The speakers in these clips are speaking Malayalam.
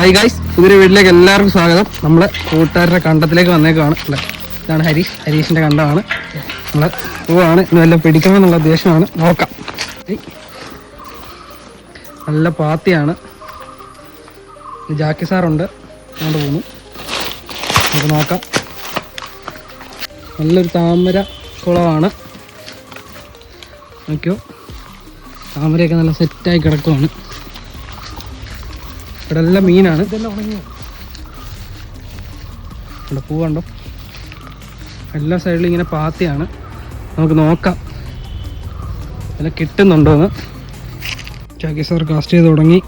ഹായ് ഗൈസ്, പുതിയൊരു വീട്ടിലേക്ക് എല്ലാവർക്കും സ്വാഗതം. നമ്മളെ കൂട്ടുകാരുടെ കണ്ടത്തിലേക്ക് വന്നേക്കാണ് അല്ലേ. ഇതാണ് ഹരീഷിൻ്റെ കണ്ടമാണ്. നമ്മളെ പോവാണ്. ഇന്ന് വല്ല പിടിക്കണമെന്നുള്ള ഉദ്ദേശമാണ്. നോക്കാം. നല്ല പാത്തിയാണ്. ജാക്കി സാറുണ്ട്, അങ്ങോട്ട് പോകുന്നു. നമുക്ക് നോക്കാം. നല്ലൊരു താമര കുളമാണ്. നോക്കിയോ, താമരയൊക്കെ നല്ല സെറ്റായി കിടക്കുവാണ്. ഇവിടെ എല്ലാം മീനാണ്. ഇവിടെ പൂവുണ്ടോ? എല്ലാ സൈഡിലും ഇങ്ങനെ പാത്തിയാണ്. നമുക്ക് നോക്കാം അല്ല കിട്ടുന്നുണ്ടോയെന്ന്. ജാക്കി സാർ കാസ്റ്റ് ചെയ്ത് തുടങ്ങി.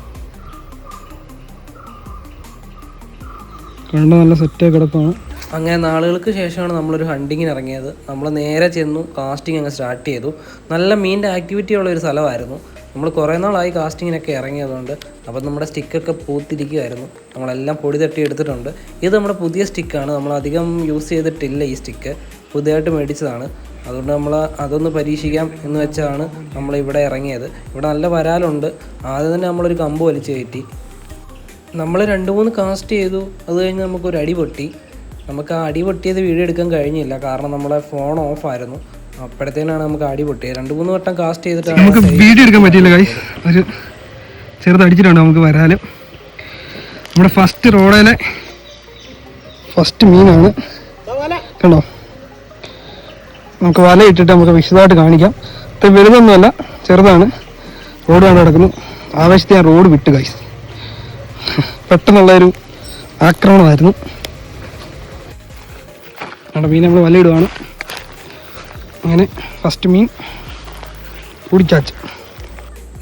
കണ്ട നല്ല സെറ്റായി കിടക്കുകയാണ്. അങ്ങനെ നാളുകൾക്ക് ശേഷമാണ് നമ്മളൊരു ഹണ്ടിങ്ങിന് ഇറങ്ങിയത്. നമ്മൾ നേരെ ചെന്നു കാസ്റ്റിംഗ് അങ്ങ് സ്റ്റാർട്ട് ചെയ്തു. നല്ല മീനിൻ്റെ ആക്ടിവിറ്റി ഉള്ള ഒരു സ്ഥലമായിരുന്നു. നമ്മൾ കുറേ നാളായി കാസ്റ്റിങ്ങിനൊക്കെ ഇറങ്ങിയതുകൊണ്ട് അപ്പം നമ്മുടെ സ്റ്റിക്കൊക്കെ പൂത്തിരിക്കുമായിരുന്നു. നമ്മളെല്ലാം പൊടി തട്ടി എടുത്തിട്ടുണ്ട്. ഇത് നമ്മുടെ പുതിയ സ്റ്റിക്കാണ്. നമ്മൾ അധികം യൂസ് ചെയ്തിട്ടില്ല ഈ സ്റ്റിക്ക്. പുതിയതായിട്ട് മേടിച്ചതാണ്. അതുകൊണ്ട് നമ്മൾ അതൊന്ന് പരീക്ഷിക്കാം എന്ന് വെച്ചാണ് നമ്മളിവിടെ ഇറങ്ങിയത്. ഇവിടെ നല്ല വരാലുണ്ട്. ആദ്യം തന്നെ നമ്മളൊരു കമ്പ് വലിച്ചു കയറ്റി. നമ്മൾ 2-3 കാസ്റ്റ് ചെയ്തു. അത് കഴിഞ്ഞ് നമുക്കൊരു അടി പൊട്ടി. നമുക്ക് ആ അടി പൊട്ടിയത് വീഡിയോ എടുക്കാൻ കഴിഞ്ഞില്ല, കാരണം നമ്മളെ ഫോൺ ഓഫായിരുന്നു. അപ്പോഴത്തേനാണ് നമുക്ക് അടി പൊട്ടിയത്. 2-3 വട്ടം കാസ്റ്റ് ചെയ്തിട്ടാണ് നമുക്ക് വീഡിയോ എടുക്കാൻ പറ്റിയില്ല. ഒരു ചെറുതടിച്ചിട്ടുണ്ട് നമുക്ക് വരാലും. നമ്മുടെ ഫസ്റ്റ് റോഡിലെ ഫസ്റ്റ് മീനാണ്. കണ്ടോ, നമുക്ക് വല ഇട്ടിട്ട് നമുക്ക് വിശദമായിട്ട് കാണിക്കാം. ഇത്ര വലുതൊന്നുമല്ല, ചെറുതാണ്. റോഡ് കണ്ട് കിടക്കുന്നു. ആവേശത്തെ ഞാൻ റോഡ് വിട്ട് ഗൈസ്. പെട്ടെന്നുള്ളൊരു ആക്രമണമായിരുന്നു. അവിടെ മീൻ നമ്മൾ വലയിടുവാണ്. അങ്ങനെ ഫസ്റ്റ് മീൻ കുടിച്ചാച്ച്.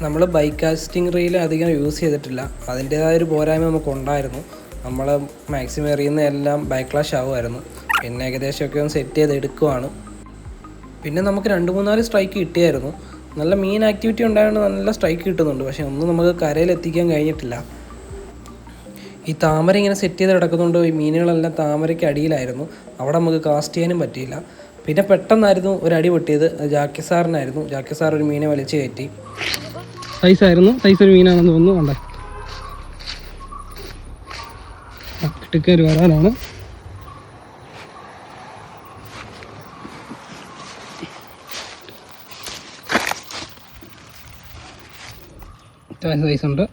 നമ്മൾ ബൈക്ക് കാസ്റ്റിംഗ് റീൽ അധികം യൂസ് ചെയ്തിട്ടില്ല. അതിൻ്റേതായൊരു പോരായ്മ നമുക്കുണ്ടായിരുന്നു. നമ്മൾ മാക്സിമം എറിയുന്ന എല്ലാം ബാക്ക്ലാഷ് ആവുമായിരുന്നു. പിന്നെ ഏകദേശമൊക്കെ ഒന്ന് സെറ്റ് ചെയ്ത് എടുക്കുവാണ്. പിന്നെ നമുക്ക് 2-3-4 സ്ട്രൈക്ക് കിട്ടിയായിരുന്നു. നല്ല മീൻ ആക്ടിവിറ്റി ഉണ്ടായതുകൊണ്ട് നല്ല സ്ട്രൈക്ക് കിട്ടുന്നുണ്ട്. പക്ഷേ ഒന്നും നമുക്ക് കരയിലെത്തിക്കാൻ കഴിഞ്ഞിട്ടില്ല. ഈ താമര ഇങ്ങനെ സെറ്റ് ചെയ്ത് കിടക്കുന്നുണ്ട്. ഈ മീനുകളെല്ലാം താമരയ്ക്ക് അടിയിലായിരുന്നു. അവിടെ നമുക്ക് കാസ്റ്റ് ചെയ്യാനും പറ്റിയില്ല. പിന്നെ പെട്ടെന്നായിരുന്നു ഒരു അടി പൊട്ടിയത്. ജാക്കി സാറിനായിരുന്നു. ജാക്കി സാർ ഒരു മീനെ വലിച്ചു കയറ്റി. സൈസായിരുന്നു. സൈസ് ഒരു മീനാണെന്ന് തോന്നുന്നു. കണ്ടേ, ഇട്ടിക്കര് വരാനാണ്. സൈസുണ്ട്.